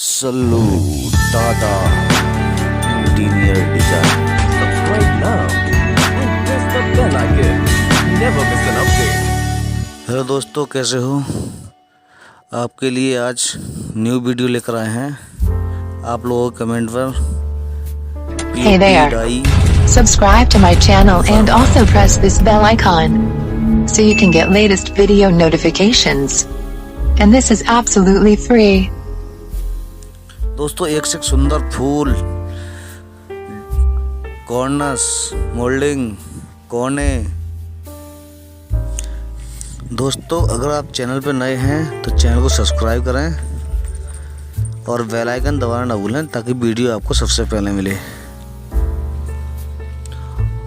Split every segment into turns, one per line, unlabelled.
Salute Tata Interior Design.
Subscribe now and press the bell icon. Never miss an update.
Hello दोस्तों, कैसे हो? आपके लिए आज न्यू वीडियो लेकर आए हैं। आप लोगों के कमेंट पर
Hey there. Subscribe to my channel and also press this bell icon so you can get latest video notifications. And this is absolutely free.
दोस्तों, एक से एक सुंदर फूल, कॉर्नर्स, मोल्डिंग, कोने। दोस्तों, अगर आप चैनल पर नए हैं तो चैनल को सब्सक्राइब करें और बेल आइकन दबाना ना भूलें ताकि वीडियो आपको सबसे पहले मिले।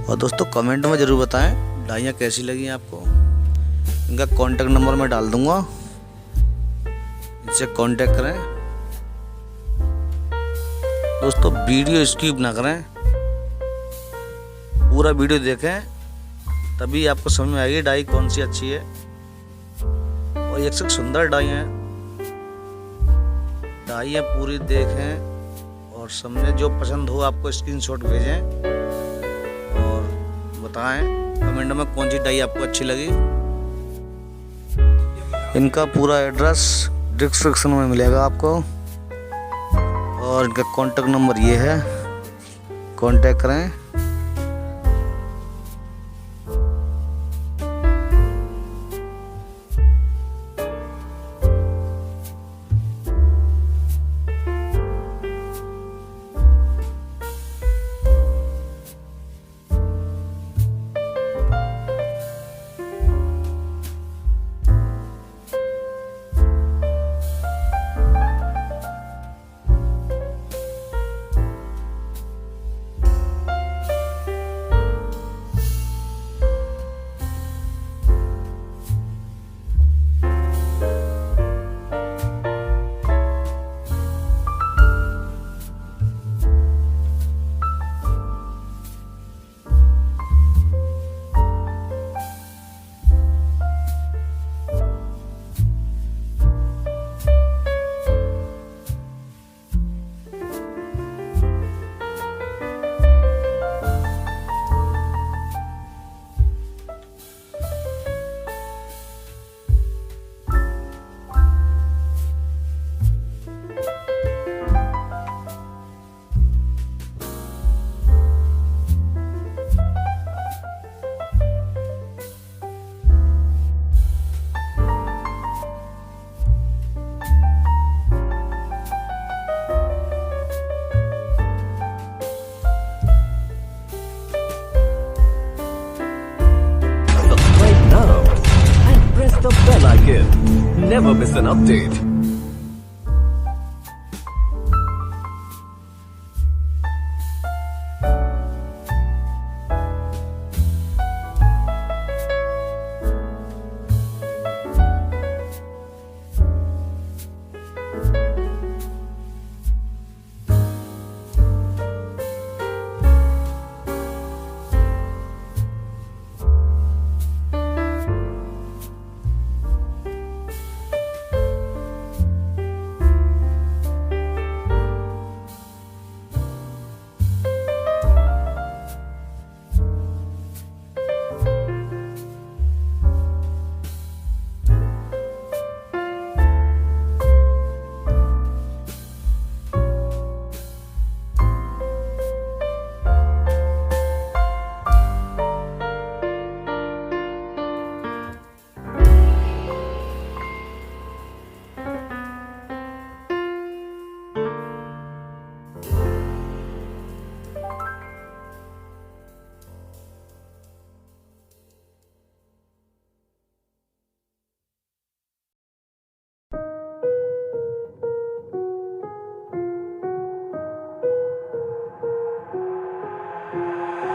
और दोस्तों, कमेंट में ज़रूर बताएं डाइयाँ कैसी लगी आपको। इनका कांटेक्ट नंबर मैं डाल दूंगा, इनसे कांटेक्ट करें। दोस्तों, वीडियो स्किप ना करें, पूरा वीडियो देखें, तभी आपको समझ में आएगी डाई कौन सी अच्छी है। और एक से सुंदर डाई है, डाई पूरी देखें और समझें। जो पसंद हो आपको स्क्रीनशॉट भेजें और बताएं कमेंट में कौन सी डाई आपको अच्छी लगी। इनका पूरा एड्रेस डिस्क्रिप्शन में मिलेगा आपको और इनका कांटेक्ट नंबर ये है, कांटेक्ट करें।
Subscribe now and press the bell icon. Never miss an update.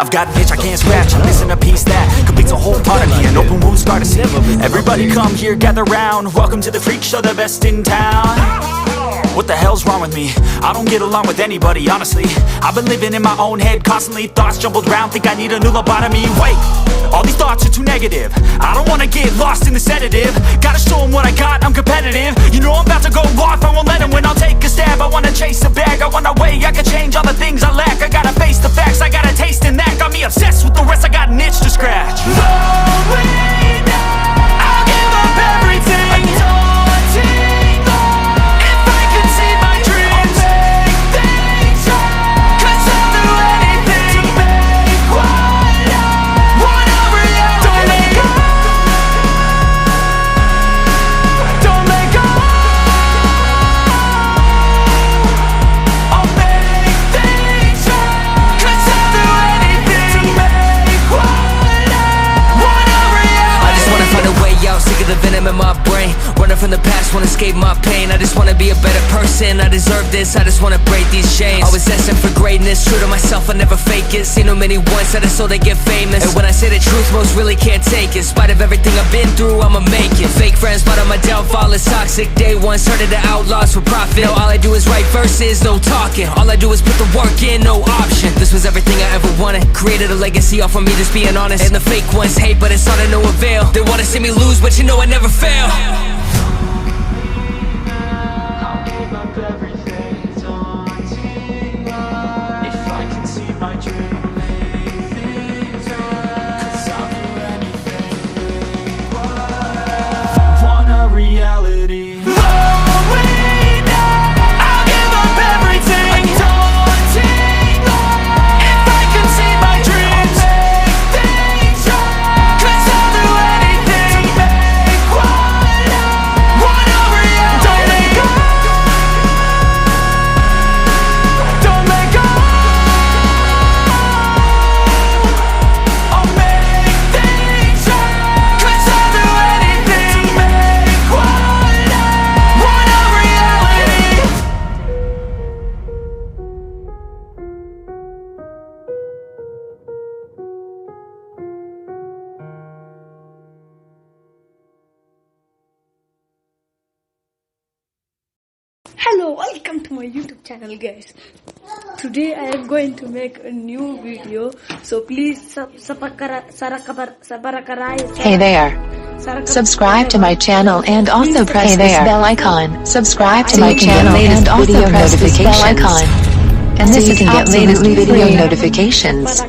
I've got an itch I can't scratch, I'm missing a piece that completes a whole part of me, an open wound scar to see. Everybody come here, gather round, welcome to the freak show, the best in town. What the hell's wrong with me? I don't get along with anybody, honestly. I've been living in my own head constantly, thoughts jumbled round, think I need a new lobotomy. Wait, all these thoughts are too negative. I don't wanna get lost in the sedative. Gotta show them what I got, I'm competitive. You know I'm about to go off, I won't let them win. I'll take a stab, I
be a better person, I deserve this, I just wanna break these chains. Always destined for greatness, true to myself, I never fake it. Seen too many ones that are so they get famous, and when I say the truth, most really can't take it. In spite of everything I've been through, I'ma make it. Fake friends, but on my downfall is toxic. Day one, started the outlaws for profit. Now all I do is write verses, no talking. All I do is put the work in, no option. This was everything I ever wanted. Created a legacy off of me, just being honest. And the fake ones hate, but it's all to no avail. They wanna see me lose, but you know I never fail.
I'll give up everything, daunting if I can see my dream. Make things right, 'cause I'll do anything. Want a reality.
Hello, welcome to my YouTube channel, guys. Today I am going to make a new video, so please
Hey there. Subscribe to my channel and also press this bell icon. Subscribe to my channel and also press this bell icon. And this you can get latest video notifications.